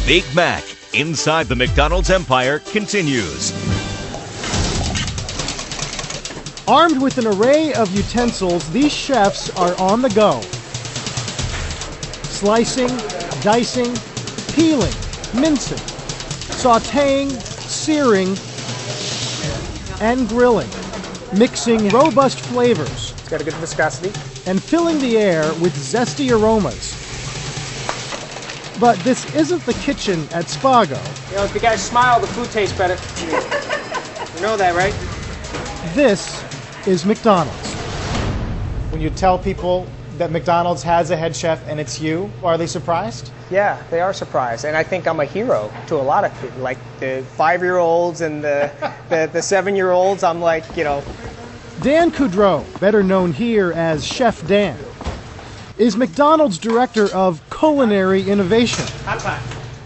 Big Mac inside the McDonald's empire continues. Armed with an array of utensils, these chefs are on the go. Slicing, dicing, peeling, mincing, sautéing, searing, and grilling, mixing robust flavors. It's got a good viscosity. And filling the air with zesty aromas. But this isn't the kitchen at Spago. You know, if you guys smile, the food tastes better. You know that, right? This is McDonald's. When you tell people that McDonald's has a head chef and it's you, are they surprised? Yeah, they are surprised. And I think I'm a hero to a lot of people. Like the 5-year-olds and the 7-year-olds, I'm like, you know. Dan Coudreau, better known here as Chef Dan, is McDonald's Director of Culinary Innovation.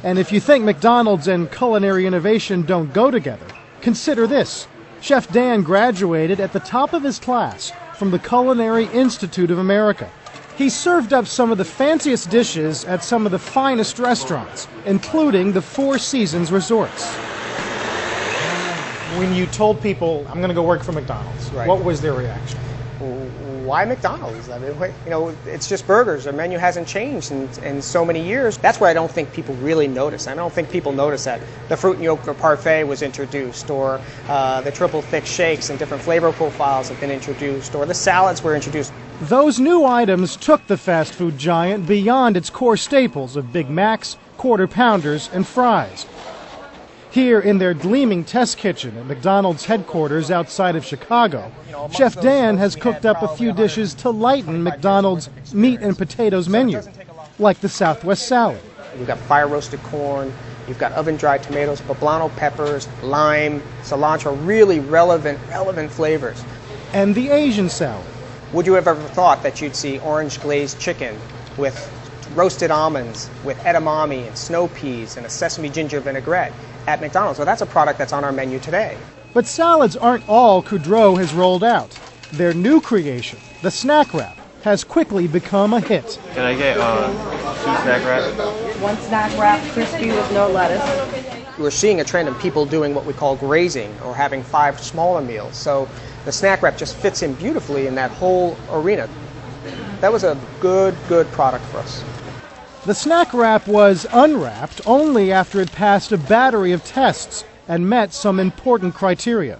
And if you think McDonald's and culinary innovation don't go together, consider this. Chef Dan graduated at the top of his class from the Culinary Institute of America. He served up some of the fanciest dishes at some of the finest restaurants, including the Four Seasons resorts. When you told people, I'm going to go work for McDonald's, Right. What was their reaction? Why McDonald's? I mean, you know, it's just burgers. Their menu hasn't changed in so many years. That's where I don't think people really notice. I don't think people notice that the fruit and yogurt parfait was introduced, or the triple thick shakes and different flavor profiles have been introduced, or the salads were introduced. Those new items took the fast food giant beyond its core staples of Big Macs, Quarter Pounders, and fries. Here in their gleaming test kitchen at McDonald's headquarters outside of Chicago, Chef Dan has cooked up a few dishes to lighten McDonald's meat and potatoes menu, like the Southwest salad. You've got fire roasted corn, you've got oven dried tomatoes, poblano peppers, lime, cilantro, really relevant flavors. And the Asian salad. Would you have ever thought that you'd see orange glazed chicken with roasted almonds, with edamame and snow peas and a sesame ginger vinaigrette at McDonald's? Well, that's a product that's on our menu today. But salads aren't all Coudreau has rolled out. Their new creation, the snack wrap, has quickly become a hit. Can I get 2 snack wraps? 1 snack wrap, crispy with no lettuce. We're seeing a trend in people doing what we call grazing, or having 5 smaller meals. So the snack wrap just fits in beautifully in that whole arena. That was a good product for us. The snack wrap was unwrapped only after it passed a battery of tests and met some important criteria.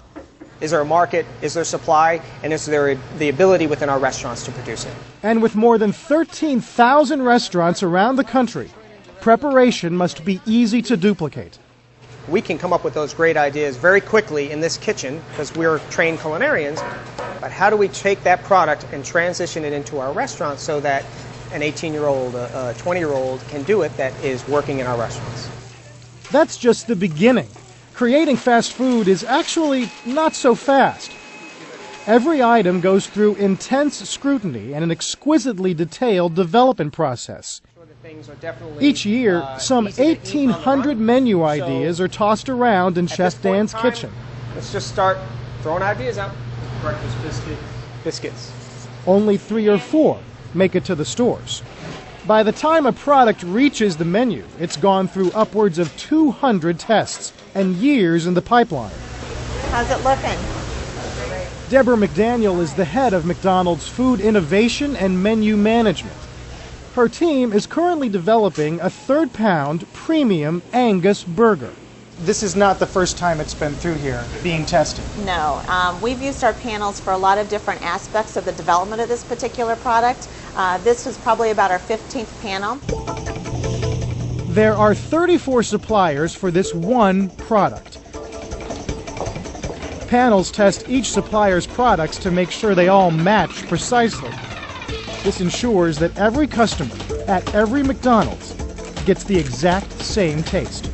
Is there a market? Is there supply? And is there the ability within our restaurants to produce it? And with more than 13,000 restaurants around the country, preparation must be easy to duplicate. We can come up with those great ideas very quickly in this kitchen because we're trained culinarians. But how do we take that product and transition it into our restaurants so that an 18-year-old, a 20-year-old can do it that is working in our restaurants? That's just the beginning. Creating fast food is actually not so fast. Every item goes through intense scrutiny and an exquisitely detailed development process. Each year, some 1,800 menu ideas are tossed around in Chef Dan's kitchen. Let's just start throwing ideas out. Breakfast biscuits. Only 3 or 4 make it to the stores. By the time a product reaches the menu, it's gone through upwards of 200 tests and years in the pipeline. How's it looking? Deborah McDaniel is the head of McDonald's Food Innovation and Menu Management. Her team is currently developing a 3rd-pound premium Angus burger. This is not the first time it's been through here being tested. No, we've used our panels for a lot of different aspects of the development of this particular product. This was probably about our 15th panel. There are 34 suppliers for this one product. Panels test each supplier's products to make sure they all match precisely. This ensures that every customer at every McDonald's gets the exact same taste.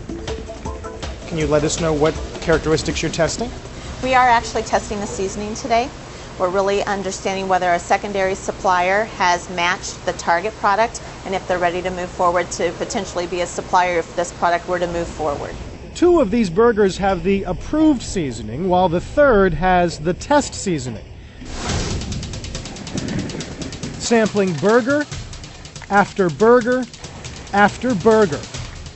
Can you let us know what characteristics you're testing? We are actually testing the seasoning today. We're really understanding whether a secondary supplier has matched the target product and if they're ready to move forward to potentially be a supplier if this product were to move forward. 2 of these burgers have the approved seasoning, while the 3rd has the test seasoning. Sampling burger after burger after burger.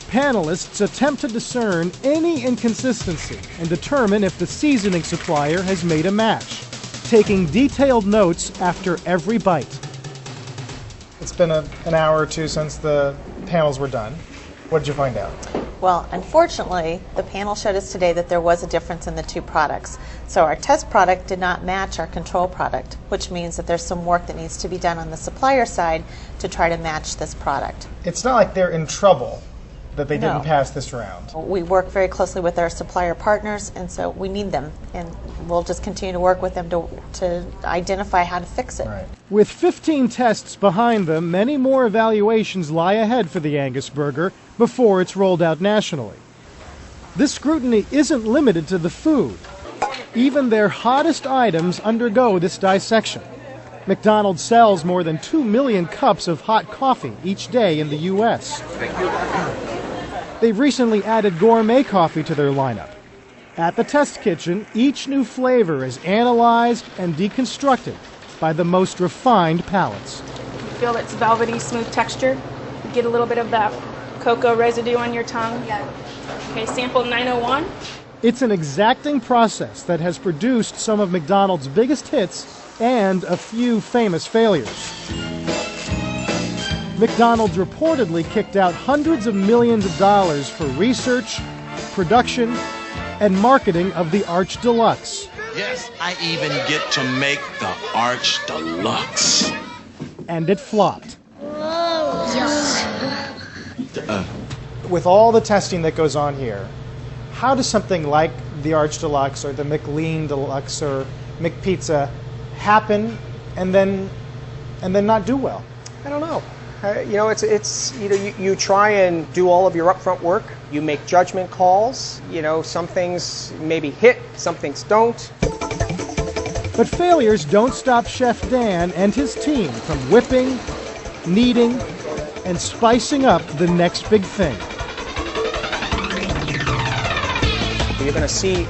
panelists attempt to discern any inconsistency and determine if the seasoning supplier has made a match, taking detailed notes after every bite. It's been an hour or two since the panels were done. What did you find out? Well, unfortunately, the panel showed us today that there was a difference in the two products. So our test product did not match our control product, which means that there's some work that needs to be done on the supplier side to try to match this product. It's not like they're in trouble that they No. didn't pass this round. We work very closely with our supplier partners, and so we need them, and we'll just continue to work with them to identify how to fix it. Right. With 15 tests behind them, many more evaluations lie ahead for the Angus burger before it's rolled out nationally. This scrutiny isn't limited to the food. Even their hottest items undergo this dissection. McDonald's sells more than 2 million cups of hot coffee each day in the U.S. They've recently added gourmet coffee to their lineup. At the test kitchen, each new flavor is analyzed and deconstructed by the most refined palates. Feel its velvety, smooth texture. You get a little bit of that cocoa residue on your tongue. Yeah. Okay, sample 901. It's an exacting process that has produced some of McDonald's biggest hits and a few famous failures. McDonald's reportedly kicked out hundreds of millions of dollars for research, production, and marketing of the Arch Deluxe. Yes, I even get to make the Arch Deluxe. And it flopped. With all the testing that goes on here, how does something like the Arch Deluxe or the McLean Deluxe or McPizza happen and then not do well? I don't know. You try and do all of your upfront work. You make judgment calls. Some things maybe hit, some things don't. But failures don't stop Chef Dan and his team from whipping, kneading, and spicing up the next big thing. You're going to see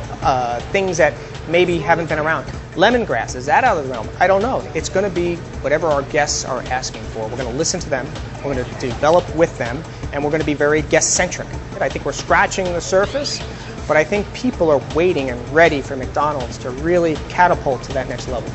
things that maybe haven't been around. Lemongrass, is that out of the realm? I don't know. It's going to be whatever our guests are asking for. We're going to listen to them, we're going to develop with them, and we're going to be very guest-centric. I think we're scratching the surface, but I think people are waiting and ready for McDonald's to really catapult to that next level.